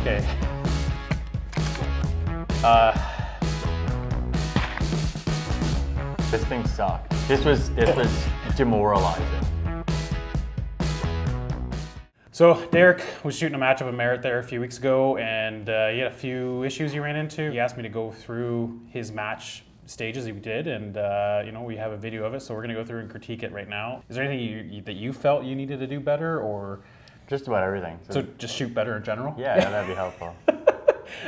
Okay. This thing sucked. This was demoralizing. So Derrick was shooting a match of a merit there a few weeks ago, and he had a few issues he ran into. He asked me to go through his match stages he did, and you know, we have a video of it, so we're gonna go through and critique it right now. Is there anything that you felt you needed to do better, or? Just about everything. So just shoot better in general? Yeah, that'd be helpful.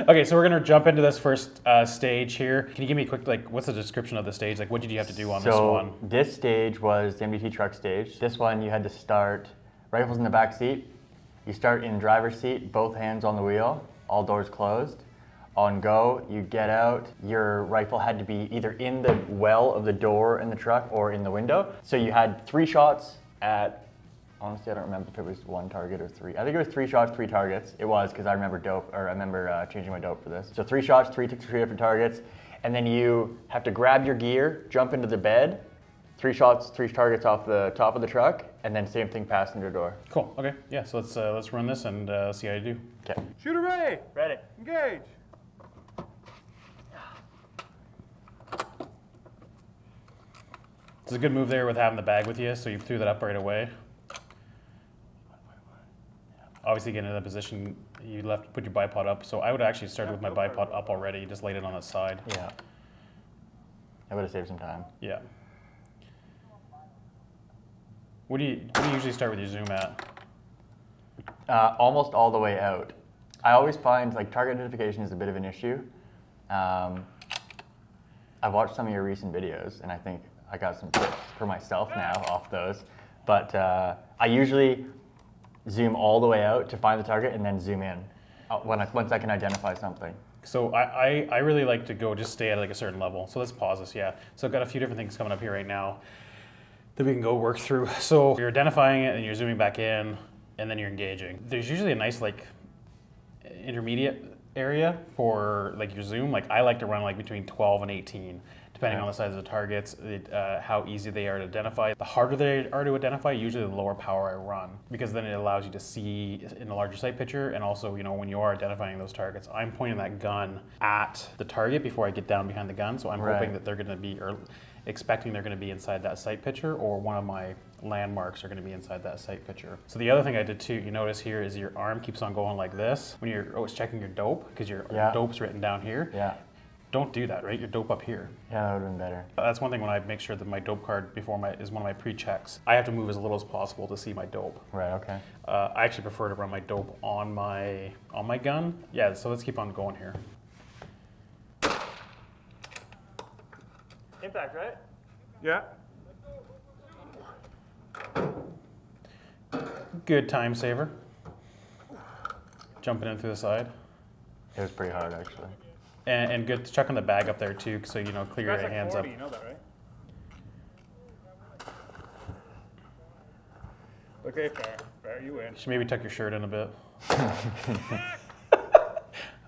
Okay, so we're gonna jump into this first stage here. Can you give me a quick, like, what's the description of the stage? Like, what did you have to do on this one? So this stage was the MDT truck stage. This one you had to start, rifles in the back seat. You start in driver's seat, both hands on the wheel, all doors closed. On go, you get out, your rifle had to be either in the well of the door in the truck or in the window. So you had 3 shots at, honestly I don't remember if it was 1 target or 3. I think it was 3 shots, 3 targets. It was, because I remember changing my dope for this. So 3 shots, 3 different targets, and then you have to grab your gear, jump into the bed, 3 shots, 3 targets off the top of the truck, and then same thing passenger door. Cool, okay, yeah, so let's run this and see how you do. Okay. Shooter ready. Ready. Engage. It's a good move there with having the bag with you, so you threw that up right away. Obviously getting in the position, you put your bipod up, so I would actually start with my bipod up already, just laid it on the side. Yeah. I would have saved some time. Yeah. What do you usually start with your zoom at? Almost all the way out. I always find like target identification is a bit of an issue. I've watched some of your recent videos, and I think I got some tips for myself now off those. But I usually zoom all the way out to find the target and then zoom in once I can identify something. So I really like to go just stay at like a certain level. So let's pause this, yeah. So I've got a few different things coming up here right now that we can go work through. So you're identifying it and you're zooming back in, and then you're engaging. There's usually a nice like intermediate area for like your zoom. Like I like to run like between 12 and 18, depending on the size of the targets, how easy they are to identify. The harder they are to identify, usually the lower power I run, because then it allows you to see in a larger sight picture. And also, you know, when you are identifying those targets, I'm pointing that gun at the target before I get down behind the gun. So I'm hoping that they're gonna be, or expecting they're gonna be inside that sight picture, or one of my landmarks are gonna be inside that sight picture. So the other thing I did too, you notice here, is your arm keeps on going like this when you're always checking your dope, because your dope's written down here. Yeah. Don't do that, right? Your dope up here. Yeah, that would have been better. That's one thing when I make sure that my dope card is one of my pre-checks. I have to move as little as possible to see my dope. Right, okay. I actually prefer to run my dope on my gun. Yeah, so let's keep on going here. Impact, right? Yeah. Good time saver. Jumping in through the side. It was pretty hard, actually. And good to check on the bag up there too, so you know, clear your hands 40, up. You know that, right? Okay, fair, you win. You should maybe tuck your shirt in a bit.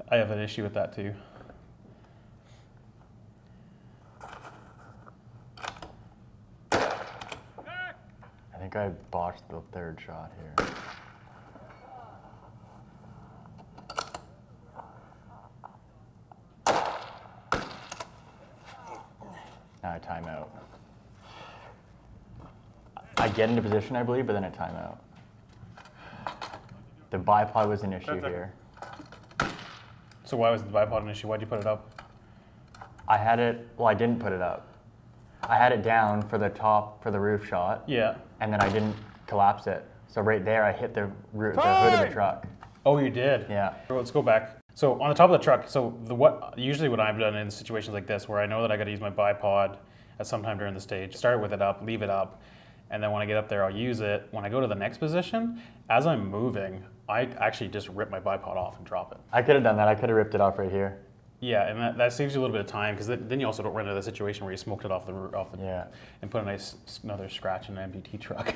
I have an issue with that too. I think I botched the 3rd shot here. Now I time out. I get into position, I believe, but then I time out. The bipod was an issue here. So why was the bipod an issue? Why'd you put it up? I had it, well, I didn't put it up. I had it down for the roof shot. Yeah. And then I didn't collapse it. So right there, I hit the hood of the truck. Oh, you did? Yeah. Let's go back. So on the top of the truck, so usually what I've done in situations like this, where I know that I got to use my bipod at some time during the stage, start with it up, leave it up, and then when I get up there, I'll use it. When I go to the next position, as I'm moving, I actually just rip my bipod off and drop it. I could have done that. I could have ripped it off right here. Yeah, and that saves you a little bit of time, because then you also don't run into the situation where you smoked it off the and put another scratch in an MDT truck.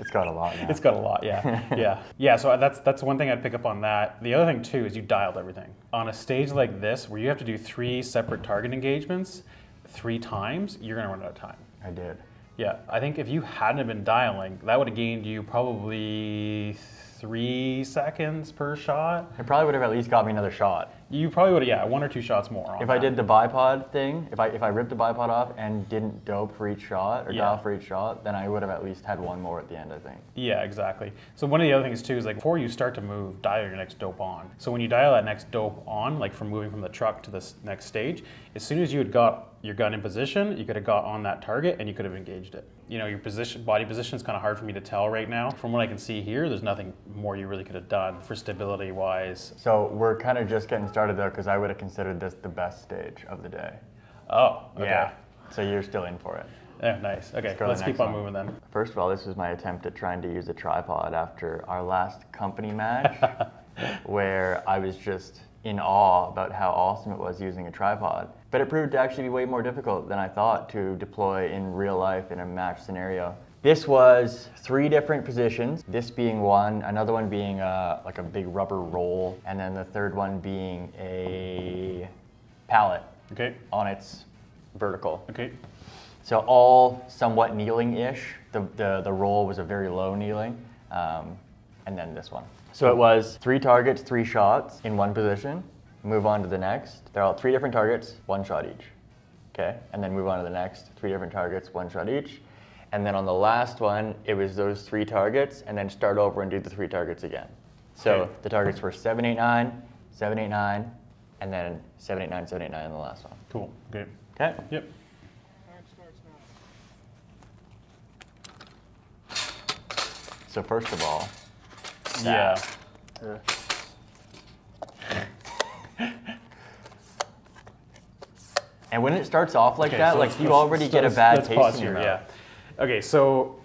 It's got a lot now. It's got a lot, yeah. Yeah, so that's one thing I'd pick up on that. The other thing too is you dialed everything. On a stage like this, where you have to do 3 separate target engagements 3 times, you're gonna run out of time. I did. Yeah, I think if you hadn't been dialing, that would have gained you probably 3 seconds per shot. It probably would have at least got me another shot. You probably would have, yeah, 1 or 2 shots more on If that. I did the bipod thing, if I ripped the bipod off and didn't dope for each shot or Yeah. dial for each shot, then I would have at least had one more at the end, I think. Yeah, exactly. So one of the other things too is like before you start to move, dial your next dope on. So when you dial that next dope on, like from moving from the truck to this next stage, as soon as you had got your gun in position, you could have got on that target and you could have engaged it. You know, your position, body position is kind of hard for me to tell right now. From what I can see here, there's nothing more you really could have done for stability wise. So we're kind of just getting started though, because I would have considered this the best stage of the day. Oh, okay. Yeah. So you're still in for it. Yeah, nice. Okay, go to the let's keep next on one. moving then. First of all, this was my attempt at trying to use a tripod after our last company match, where I was just in awe about how awesome it was using a tripod. But it proved to actually be way more difficult than I thought to deploy in real life in a match scenario. This was 3 different positions, this being one, another one being like a big rubber roll, and then the third one being a pallet Okay, on its vertical. okay. So all somewhat kneeling-ish. The roll was a very low kneeling, and then this one. So it was 3 targets, 3 shots in one position. Move on to the next. They're all 3 different targets, 1 shot each. Okay, and then move on to the next. 3 different targets, 1 shot each. And then on the last one, it was those 3 targets, and then start over and do the 3 targets again. So Okay. the targets were 789, 789, and then 789, 789 in the last one. Cool, okay. Okay. Yep. Time starts now. So first of all, Yeah. and when it starts off like Okay, that, so like let's- you let's- already get a let's- bad let's taste pause in your here, mouth. yeah. Okay, so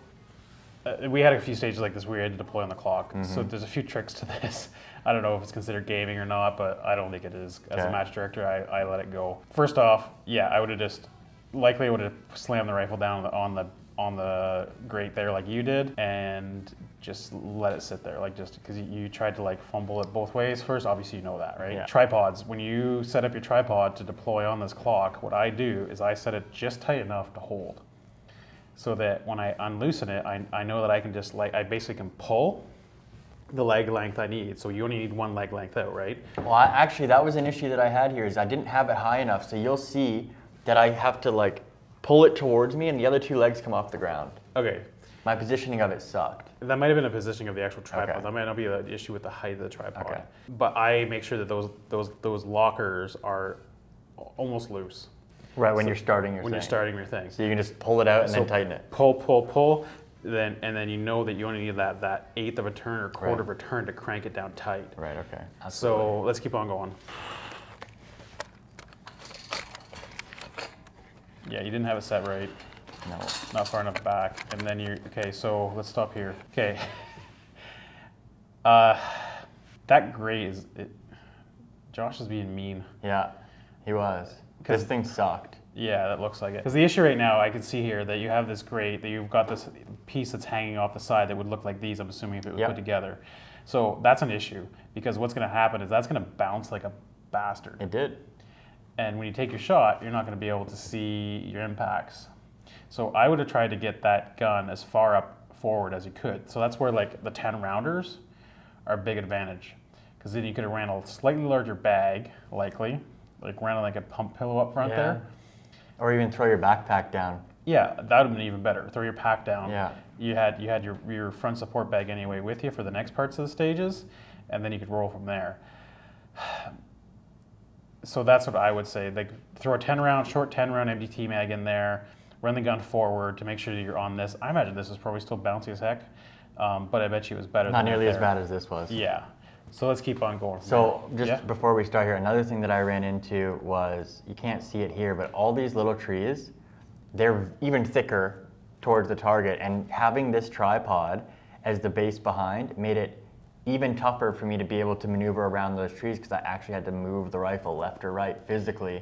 we had a few stages like this where we had to deploy on the clock. Mm-hmm. So there's a few tricks to this. I don't know if it's considered gaming or not, but I don't think it is. As a Okay. match director, I let it go. First off, yeah, I would have just likely would have slammed the rifle down on the grate there like you did, and just let it sit there, like just because you tried to like fumble it both ways first. Obviously, you know that, right? Yeah. Tripods. When you set up your tripod to deploy on this clock, what I do is I set it just tight enough to hold, so that when I unloosen it, I know that I can just I basically can pull the leg length I need. So you only need 1 leg length out, right? Well, actually, that was an issue that I had here. Is I didn't have it high enough, so you'll see that I have to like pull it towards me, and the other 2 legs come off the ground. Okay. My positioning of it sucked. That might have been a positioning of the actual tripod. Okay. That might not be an issue with the height of the tripod. Okay. But I make sure that those lockers are almost loose Right when you're starting your when thing. you're starting your thing. So you can just pull it out and So then tighten it. Pull, pull, pull, and then you know that you only need that eighth of a turn or quarter of a turn to crank it down tight. Right. Okay. So let's keep on going. Yeah, you didn't have it set right. No. Not far enough back. And then okay, so let's stop here. Okay. That gray is, Josh is being mean. Yeah, he was. This thing sucked. Yeah, that looks like it. Because the issue right now, I can see here that you have this grate, that you've got this piece that's hanging off the side that would look like these, I'm assuming, if it was Yep. put together. So that's an issue, because what's gonna happen is that's gonna bounce like a bastard. It did. And when you take your shot, you're not gonna be able to see your impacts. So I would have tried to get that gun as far up forward as you could. So that's where like the 10 rounders are a big advantage. Because then you could have ran a slightly larger bag, likely, like ran like a pump pillow up front there. Or even throw your backpack down. Yeah, that would have been even better. Throw your pack down. Yeah. You had your front support bag anyway with you for the next parts of the stages, and then you could roll from there. So that's what I would say. Like throw a short 10 round MDT mag in there, run the gun forward to make sure that you're on this. I imagine this is probably still bouncy as heck, but I bet you it was better. Not than nearly it as there. bad as this was. Yeah. So let's keep on going. So just Yeah? before we start here, another thing that I ran into was, you can't see it here, but all these little trees, they're even thicker towards the target, and having this tripod as the base behind made it even tougher for me to be able to maneuver around those trees, because I actually had to move the rifle left or right physically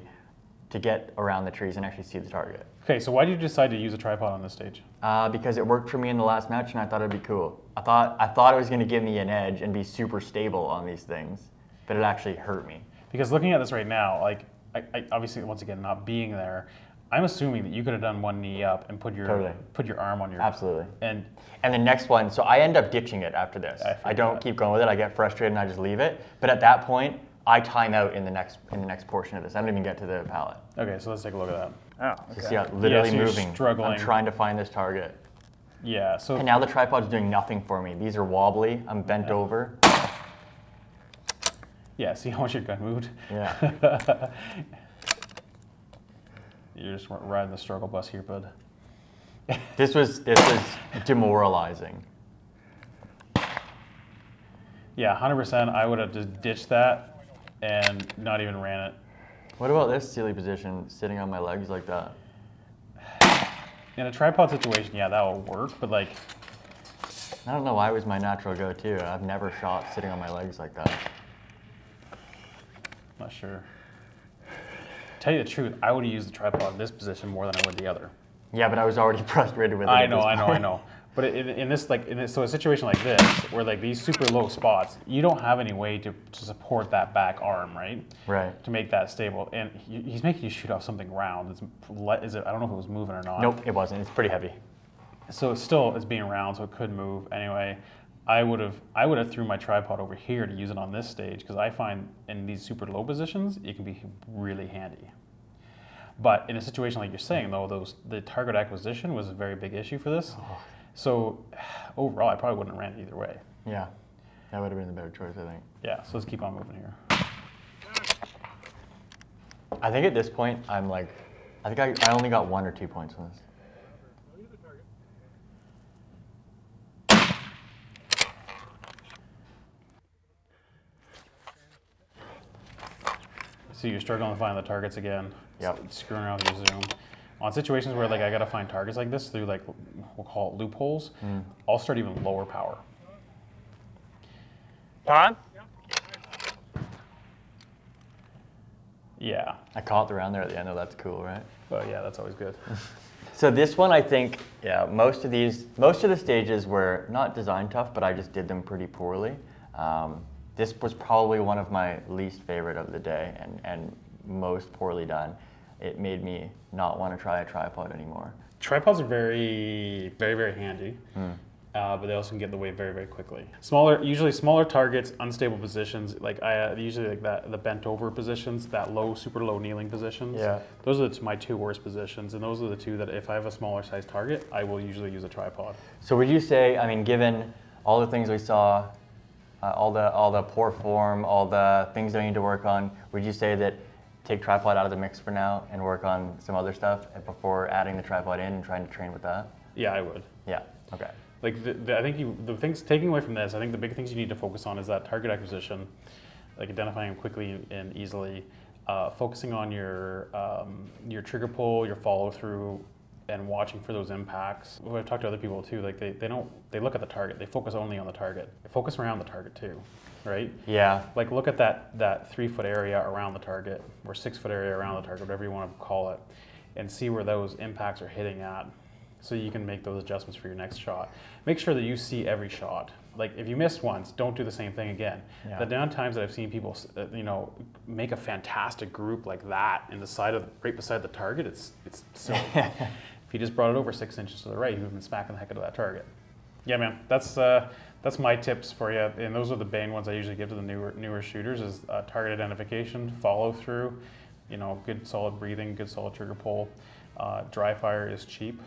to get around the trees and actually see the target. Okay, so why did you decide to use a tripod on this stage? Because it worked for me in the last match, and I thought it'd be cool. I thought it was going to give me an edge and be super stable on these things, but it actually hurt me. Because looking at this right now, like I obviously once again not being there, I'm assuming that you could have done one knee up and put your arm on your. Absolutely. And the next one, so I end up ditching it after this. I don't keep going with it. I get frustrated and I just leave it. But at that point, I time out in the next portion of this. I don't even get to the pallet. Okay, so let's take a look at that. Oh, okay. So yeah, literally so you're moving. struggling. I'm trying to find this target. Yeah. So. And now the tripod's doing nothing for me. These are wobbly. I'm bent over. Yeah. See how much your gun moved. Yeah. You're just riding the struggle bus here, bud. This was demoralizing. Yeah, 100%. I would have just ditched that and not even ran it. What about this silly position, sitting on my legs like that? In a tripod situation, yeah, that will work. But like, I don't know why it was my natural go-to. I've never shot sitting on my legs like that. not sure. Tell you the truth, I would have used the tripod in this position more than I would the other. Yeah, but I was already frustrated with it. I know. But in this, so a situation like this, where like these super low spots, you don't have any way to support that back arm, right? Right. To make that stable, and he's making you shoot off something round. Is it? I don't know if it was moving or not. Nope, it wasn't. It's pretty heavy. So it's being round, so it could move anyway. I would have threw my tripod over here to use it on this stage because I find in these super low positions it can be really handy. But in a situation like you're saying though, the target acquisition was a very big issue for this. Oh. So overall, I probably wouldn't have ran it either way. Yeah, that would have been the better choice, I think. Yeah, so let's keep on moving here. I think at this point, I only got 1 or 2 points on this. So you're struggling to find the targets again. Yep. Screwing around with your zoom. On situations where like I gotta find targets like this through like we'll call it loopholes, I'll start even lower power. Todd? Yeah. I caught the round there at the end, though. That's cool, right? But yeah, that's always good. So this one, I think, yeah, most of the stages were not design tough, but I just did them pretty poorly. This was probably one of my least favorite of the day and most poorly done. It made me not want to try a tripod anymore. Tripods are very, very, very handy, but they also can get in the way very, very quickly. Usually smaller targets, unstable positions, like usually like the bent over positions, that super low kneeling positions. Yeah. Those are my 2 worst positions, and those are the 2 that if I have a smaller size target, I will usually use a tripod. So would you say, I mean, given all the things we saw, all the poor form, all the things that I need to work on, would you say that take tripod out of the mix for now and work on some other stuff before adding the tripod in and trying to train with that? Yeah, I would. Yeah, okay. Like I think the things taking away from this, I think the big things you need to focus on is that target acquisition, like identifying them quickly and easily, focusing on your trigger pull, your follow through, and watching for those impacts. When I've talked to other people too, like they look at the target, they focus only on the target. They focus around the target too, right? Yeah. Like look at that 3 foot area around the target, or 6 foot area around the target, whatever you want to call it, and see where those impacts are hitting at, so you can make those adjustments for your next shot. Make sure that you see every shot. Like if you miss once, don't do the same thing again. Yeah. The down times that I've seen people, make a fantastic group like that in the side right beside the target, it's silly. If you just brought it over 6 inches to the right, you would have been smacking the heck out of that target. Yeah, man, that's my tips for you, and those are the main ones I usually give to the newer shooters: is target identification, follow through, good solid breathing, good solid trigger pull. Dry fire is cheap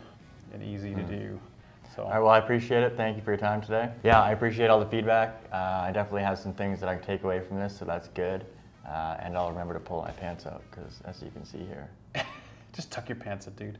and easy to do. So. All right, well, I appreciate it. Thank you for your time today. Yeah, I appreciate all the feedback. I definitely have some things that I can take away from this, so that's good. And I'll remember to pull my pants out, because as you can see here. Just tuck your pants in, dude.